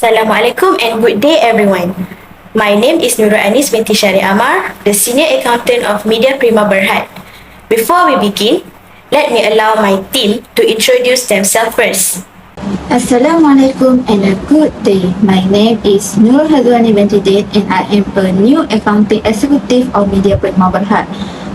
Assalamualaikum and good day everyone. My name is Nurul binti AMAR, the Senior Accountant of Media Prima Berhad. Before we begin, let me allow my team to introduce themselves first. Assalamualaikum and a good day. My name is Nurul Hazwani binti and I am a new accounting executive of Media Prima Berhad.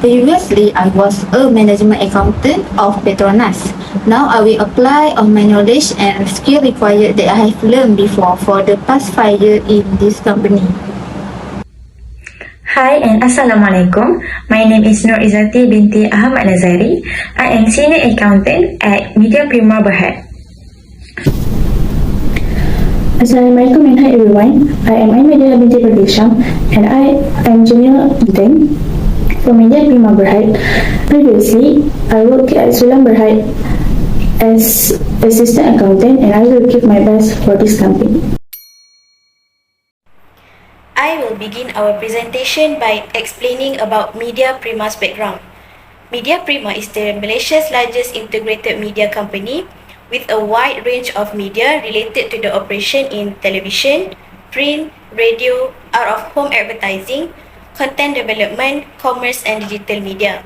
Previously, I was a management accountant of Petronas. Now I will apply on my knowledge and skill required that I have learned before for the past 5 years in this company. Hi and Assalamualaikum. My name is IZZATI binti AHAMAD NAZARI. I am Senior Accountant at Media Prima Berhad. Assalamualaikum and hi everyone. I am MADIHAH binti HISHAM and I am Junior Intern for Media Prima Berhad. Previously, I worked at Sulam Berhad as assistant accountant and I will give my best for this company. I will begin our presentation by explaining about Media Prima's background. Media Prima is Malaysia's largest integrated media company with a wide range of media related to the operation in television, print, radio, out-of-home advertising, content development, commerce and digital media.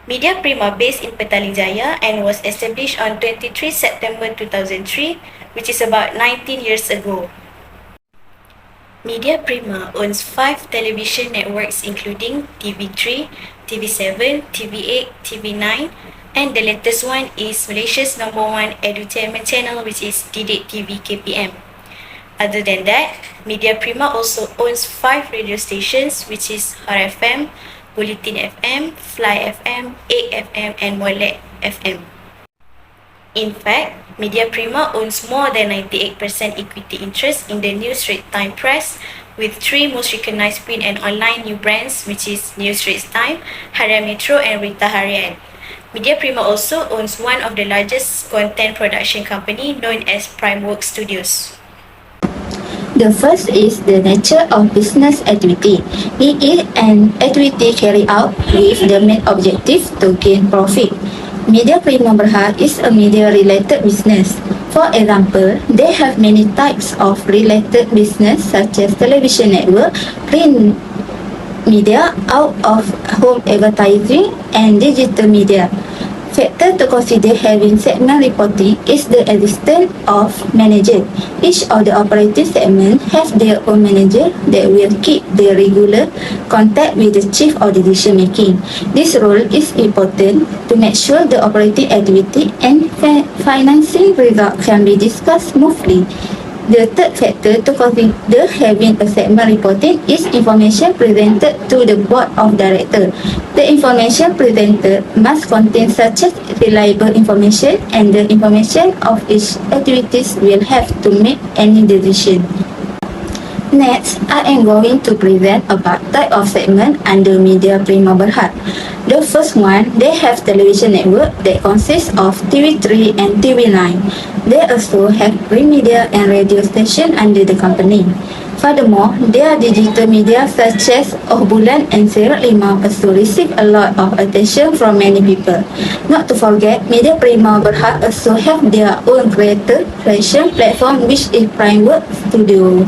Media Prima based in Petaling Jaya and was established on 23 September 2003, which is about 19 years ago. Media Prima owns 5 television networks including TV3, TV7, TV8, TV9, and the latest one is Malaysia's #1 edutainment channel, which is Didik TV KPM. Other than that, Media Prima also owns 5 radio stations, which is HAR570, Bulletin FM, Fly FM, 8FM, and Molek FM. In fact, Media Prima owns more than 98% equity interest in the New Straits Times Press, with 3 most recognized print and online new brands, which is New Straits Times, Harian Metro, and Berita Harian. Media Prima also owns one of the largest content production company known as Prima Studios. The first is the nature of business activity. It is an activity carried out with the main objective to gain profit. Media Prima Berhad is a media-related business. For example, they have many types of related business such as television network, print media, out-of-home advertising, and digital media. Factor to consider having segment reporting is the existence of manager. Each of the operating segments have their own manager that will keep the regular contact with the chief of decision making. This role is important to make sure the operating activity and financing result can be discussed smoothly. The third factor to consider having a segment reporting is information presented to the board of directors. The information presented must contain such as reliable information, and the information of each activities will have to make any decision. Next, I am going to present about type of segment under Media Prima Berhad. The first one, they have television network that consists of TV3 and TV9. They also have print media and radio station under the company. Furthermore, their digital media such as Bulan and Serial Imam also receive a lot of attention from many people. Not to forget, Media Prima Berhad also have their own creation platform, which is Prima Studio.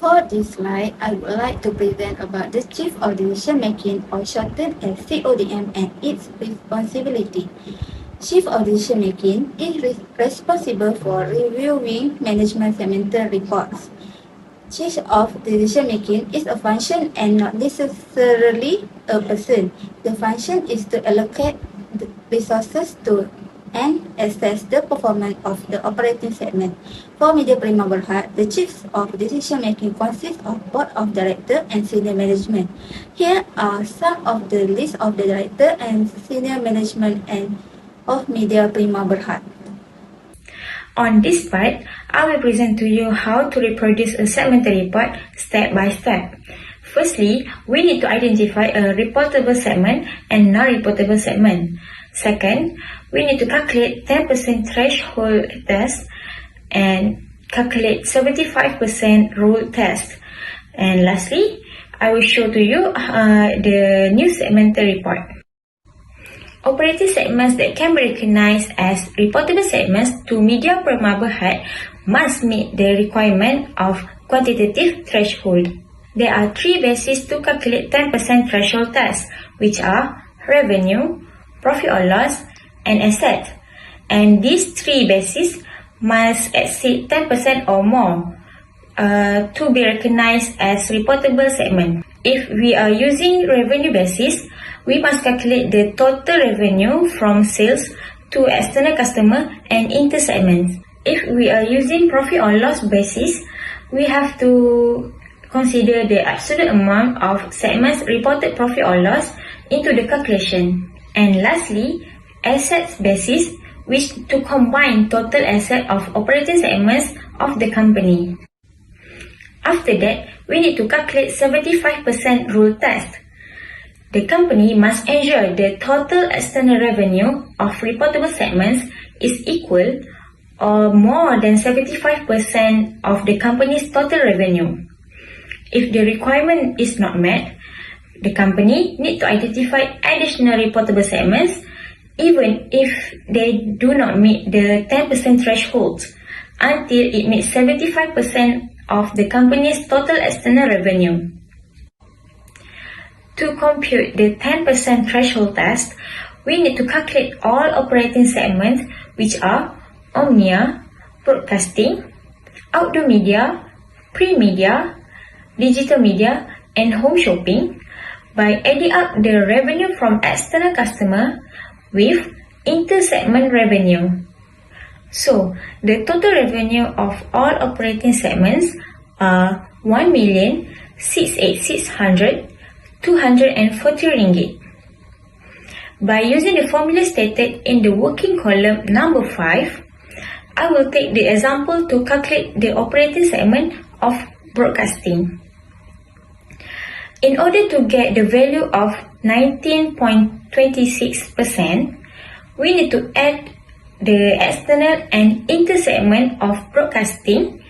For this slide, I would like to present about the Chief of Decision Making, or shortened as CODM, and its responsibility. Chief of Decision Making is responsible for reviewing management segmental reports. Chief of Decision Making is a function and not necessarily a person. The function is to allocate the resources to and assess the performance of the operating segment. For Media Prima Berhad, the chiefs of decision making consists of board of director and senior management. Here are some of the list of the director and senior management and of Media Prima Berhad. On this part, I will present to you how to reproduce a segmental report step by step. Firstly, we need to identify a reportable segment and non-reportable segment. Second, we need to calculate 10% threshold test and calculate 75% rule test. And lastly, I will show to you the new segmental report. Operating segments that can be recognized as reportable segments to Media Prima Berhad must meet the requirement of quantitative threshold. There are three bases to calculate 10% threshold test, which are revenue, profit or loss, and asset. And these three bases must exceed 10% or more to be recognized as reportable segment. If we are using revenue basis, we must calculate the total revenue from sales to external customer and inter-segments. If we are using profit or loss basis, we have to consider the absolute amount of segments reported profit or loss into the calculation. And lastly, assets basis, which to combine total asset of operating segments of the company. After that, we need to calculate 75% rule test. The company must ensure the total external revenue of reportable segments is equal or more than 75% of the company's total revenue. If the requirement is not met, the company needs to identify additional reportable segments even if they do not meet the 10% threshold until it meets 75% of the company's total external revenue. To compute the 10% threshold test, we need to calculate all operating segments, which are Omnia, Broadcasting, Outdoor Media, Print Media, Digital Media, and Home Shopping by adding up the revenue from external customer with inter-segment revenue. So, the total revenue of all operating segments are 1,686,240 ringgit. By using the formula stated in the working column number 5, I will take the example to calculate the operating segment of broadcasting. In order to get the value of 19.26%, we need to add the external and inter-segment of broadcasting,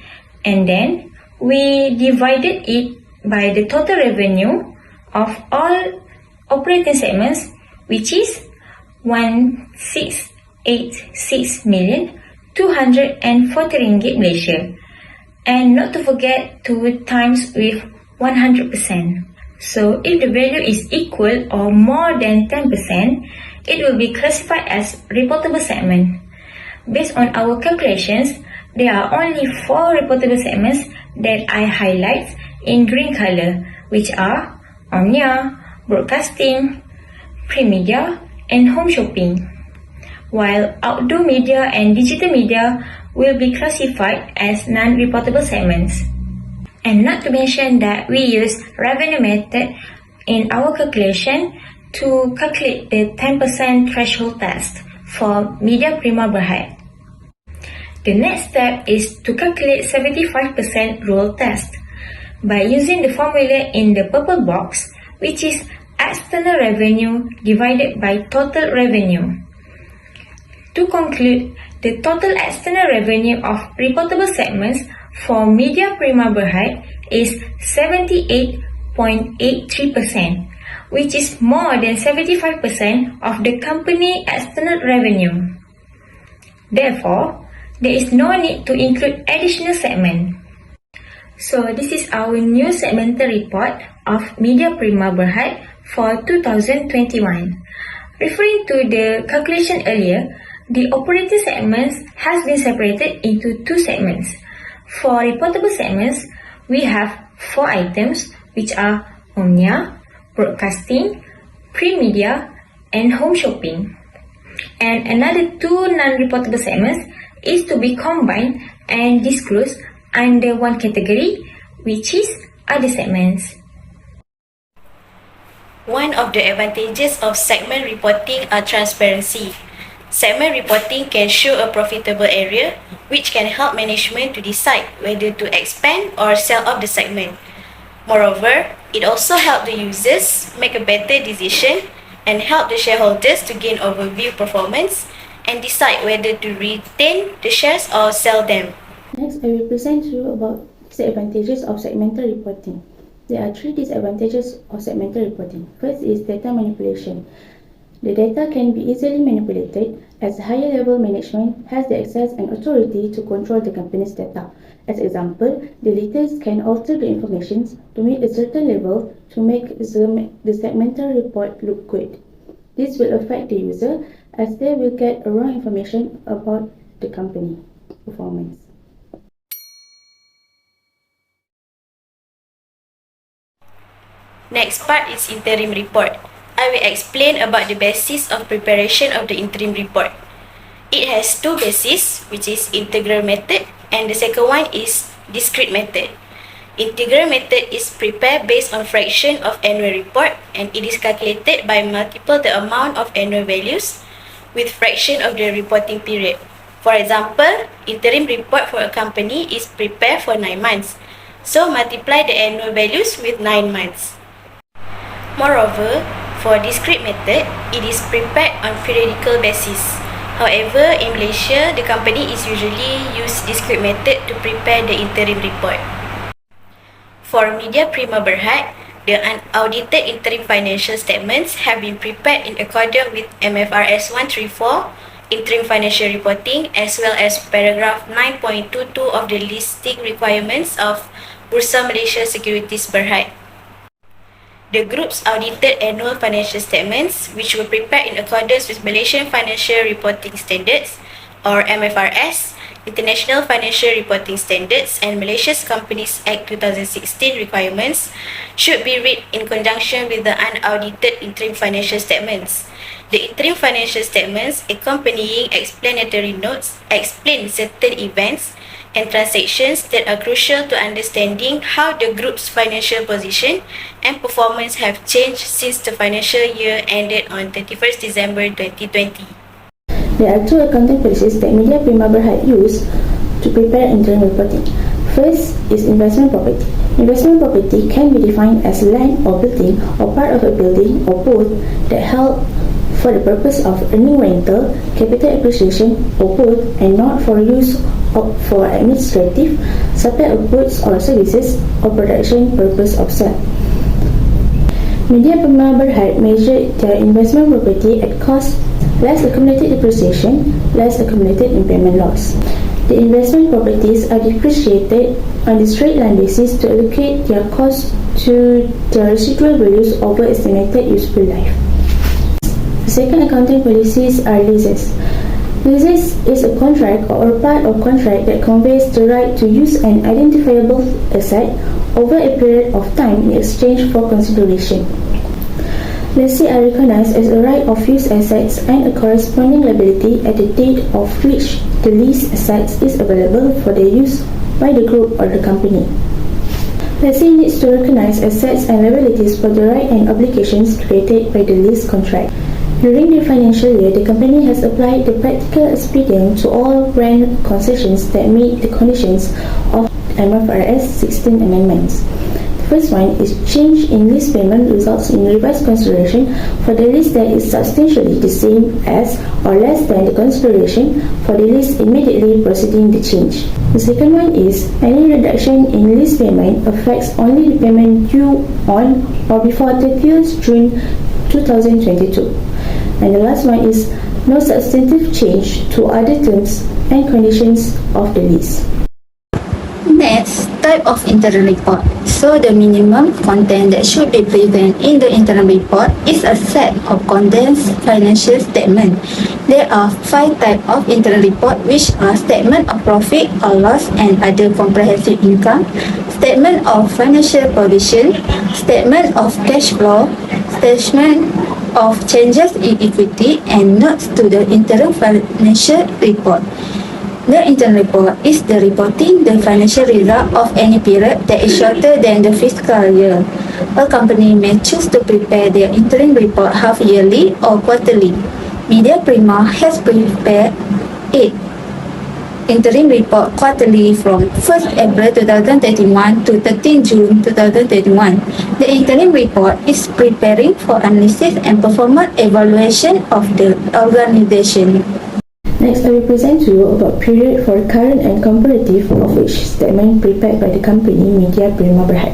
and then we divided it by the total revenue of all operating segments, which is 1,686,240 ringgit Malaysia, and not to forget to times with 100%. So if the value is equal or more than 10%, it will be classified as reportable segment. Based on our calculations, there are only 4 reportable segments that I highlight in green color, which are Omnia, Broadcasting, Print Media, and Home Shopping, while Outdoor Media and Digital Media will be classified as non-reportable segments. And not to mention that we use revenue method in our calculation to calculate the 10% threshold test for Media Prima Berhad. The next step is to calculate 75% rule test by using the formula in the purple box, which is external revenue divided by total revenue. To conclude, the total external revenue of reportable segments for Media Prima Berhad is 78.83%, which is more than 75% of the company external revenue. Therefore, there is no need to include additional segment. So this is our new segmental report of Media Prima Berhad for 2021. Referring to the calculation earlier, the operating segments has been separated into 2 segments. For reportable segments, we have 4 items, which are Omnia, Broadcasting, Print Media, and Home Shopping. And another 2 non-reportable segments is to be combined and disclosed under one category, which is other segments. One of the advantages of segment reporting are transparency. Segment reporting can show a profitable area, which can help management to decide whether to expand or sell off the segment. Moreover, it also helps the users make a better decision and help the shareholders to gain overview performance and decide whether to retain the shares or sell them. Next, I will present to you about disadvantages of segmental reporting. There are 3 disadvantages of segmental reporting. First is data manipulation. The data can be easily manipulated as higher level management has the access and authority to control the company's data. As example, the leaders can alter the information to meet a certain level to make the segmental report look good. This will affect the user as they will get wrong information about the company performance. Next part is interim report. I will explain about the basis of preparation of the interim report. It has two bases, which is integral method, and the second one is discrete method. Integral method is prepared based on fraction of annual report, and it is calculated by multiple the amount of annual values with fraction of the reporting period. For example, interim report for a company is prepared for 9 months, so multiply the annual values with 9 months. Moreover, for discrete method, it is prepared on periodical basis. However, in Malaysia, the company is usually use discrete method to prepare the interim report. For media Prima Berhad, the unaudited interim financial statements have been prepared in accordance with FAR570 interim financial reporting as well as paragraph 9.22 of the listing requirements of Bursa Malaysia Securities Berhad. The group's audited annual financial statements, which were prepared in accordance with Malaysian Financial Reporting Standards or MFRS, International Financial Reporting Standards and Malaysia's Companies Act 2016 requirements, should be read in conjunction with the unaudited interim financial statements. The interim financial statements accompanying explanatory notes explain certain events and transactions that are crucial to understanding how the group's financial position and performance have changed since the financial year ended on 31st December 2020. There are two accounting policies that Media Prima Berhad use to prepare interim reporting. First is investment property. Investment property can be defined as land or building or part of a building or both that held for the purpose of earning rental, capital appreciation or both, and not for use for administrative, supply of goods or services or production purpose of sale. Media Prima Berhad measured their investment property at cost less accumulated depreciation, less accumulated impairment loss. The investment properties are depreciated on the straight line basis to allocate their cost to their residual values over estimated useful life. The second accounting policies are leases. Leases is a contract or a part of contract that conveys the right to use an identifiable asset over a period of time in exchange for consideration. Leases are recognized as a right of use assets and a corresponding liability at the date of which the leased assets is available for their use by the group or the company. Lessee needs to recognize assets and liabilities for the right and obligations created by the lease contract. During the financial year, the company has applied the practical expedient to all rent concessions that meet the conditions of MFRS 16 amendments. The first one is change in lease payment results in revised consideration for the lease that is substantially the same as or less than the consideration for the lease immediately preceding the change. The second one is any reduction in lease payment affects only the payment due on or before 30th June 2022. And the last one is no substantive change to other terms and conditions of the lease. Next, type of interim report. So the minimum content that should be present in the interim report is a set of condensed financial statement. There are 5 types of interim report, which are statement of profit or loss and other comprehensive income, statement of financial provision, statement of cash flow, statement of changes in equity, and notes to the interim financial report. The interim report is the reporting the financial result of any period that is shorter than the fiscal year. A company may choose to prepare their interim report half-yearly or quarterly. Media Prima has prepared 8 interim report quarterly from 1st April 2021 to 13 June 2021. The interim report is preparing for analysis and performance evaluation of the organization. Next, I will present to you about period for current and comparative of each statement prepared by the company Media Prima Berhad.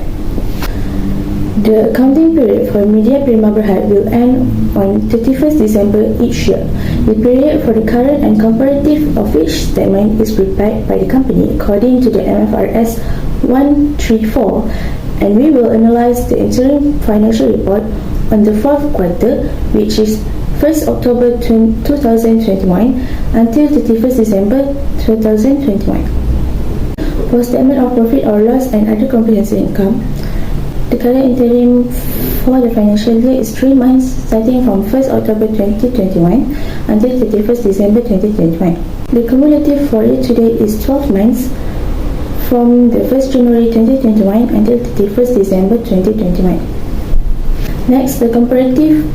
The accounting period for Media Prima Berhad will end on 31st December each year. The period for the current and comparative of each statement is prepared by the company according to the MFRS 134, and we will analyze the interim financial report on the fourth quarter, which is 1st October 2021 until 31st December 2021. For statement of profit or loss and other comprehensive income, the current interim for the financial year is 3 months starting from 1st October 2021 until 31st December 2021. The cumulative for year to date is 12 months from the 1st January 2021 until 31st December 2021. Next, the comparative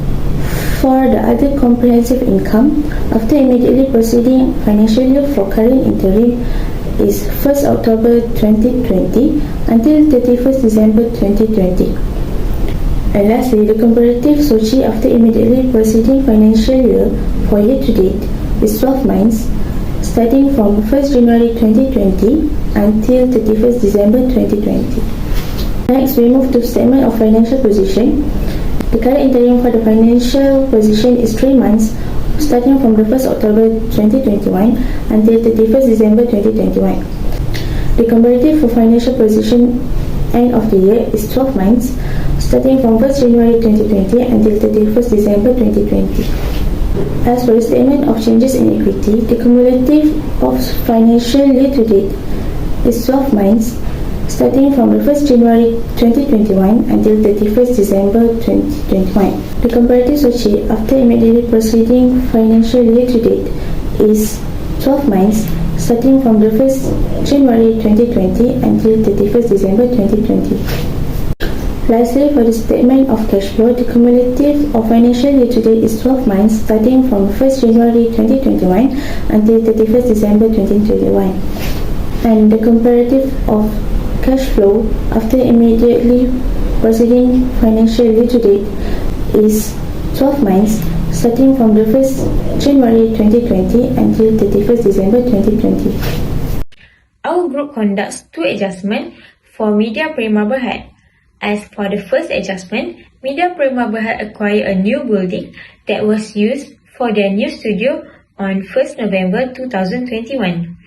for the other comprehensive income after immediately preceding financial year for current interim is 1st October 2020 until 31st December 2020. And lastly, the comparative SOCI after immediately preceding financial year for year to date is 12 months starting from 1st January 2020 until 31st December 2020. Next, we move to statement of financial position. The current interim for the financial position is 3 months starting from the 1st October 2021 until 31st December 2021. The comparative for financial position end of the year is 12 months starting from 1st January 2020 until 31st December 2020. As for the statement of changes in equity, the cumulative of financial year to date is 12 months starting from the 1st January 2021 until 31st December 2021. The comparative SOCI after immediately preceding financial year to date is 12 months starting from the 1st January 2020 until 31st December 2020. Lastly, for the statement of cash flow, the cumulative of financial year to date is 12 months starting from 1st January 2021 until 31st December 2021. And the comparative of cash flow after immediately preceding financial year to date is 12 months starting from the 1st January 2020 until 31st December 2020. Our group conducts 2 adjustments for Media Prima Berhad. As for the first adjustment, Media Prima Berhad acquired a new building that was used for their new studio on 1st November 2021,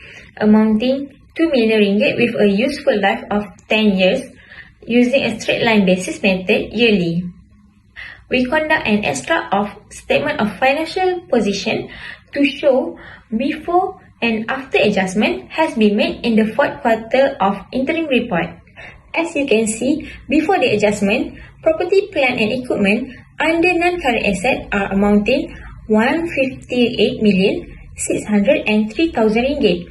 amounting 2 million ringgit with a useful life of 10 years using a straight line basis method yearly. We conduct an extra of statement of financial position to show before and after adjustment has been made in the fourth quarter of interim report. As you can see, before the adjustment, property, plant and equipment under non-current asset are amounting 158,603,000 ringgit.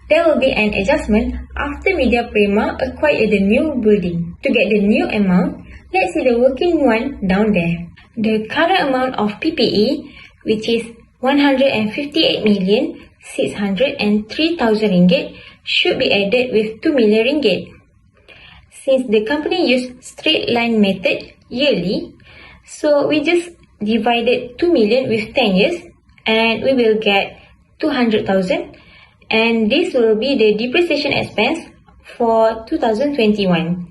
There will be an adjustment after Media Prima acquired the new building. To get the new amount, let's see the working one down there. The current amount of PPE, which is 158,603,000 ringgit, should be added with 2 million ringgit. Since the company used straight line method yearly, so we just divided 2 million with 10 years and we will get 200,000. And this will be the depreciation expense for 2021.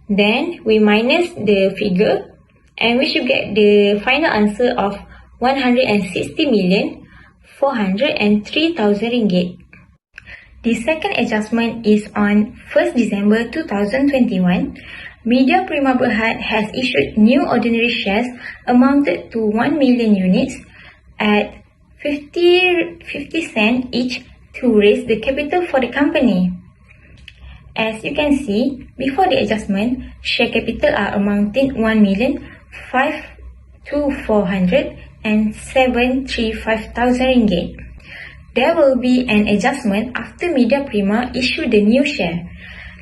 Then we minus the figure and we should get the final answer of 160,403,000 ringgit. The second adjustment is on 1st December 2021. Media Prima Berhad has issued new ordinary shares amounted to 1 million units at 50 cents each to raise the capital for the company. As you can see, before the adjustment, share capital are amounting 1,524,735,000 ringgit. There will be an adjustment after Media Prima issue the new share.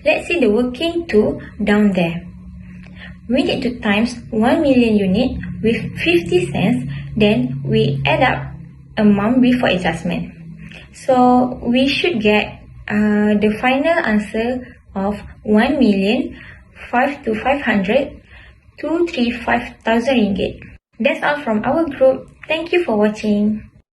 Let's see the working tool down there. We need to times 1 million unit with 50 cents, then we add up amount before adjustment. So we should get the final answer of 1,525,235,000 ringgit. That's all from our group. Thank you for watching.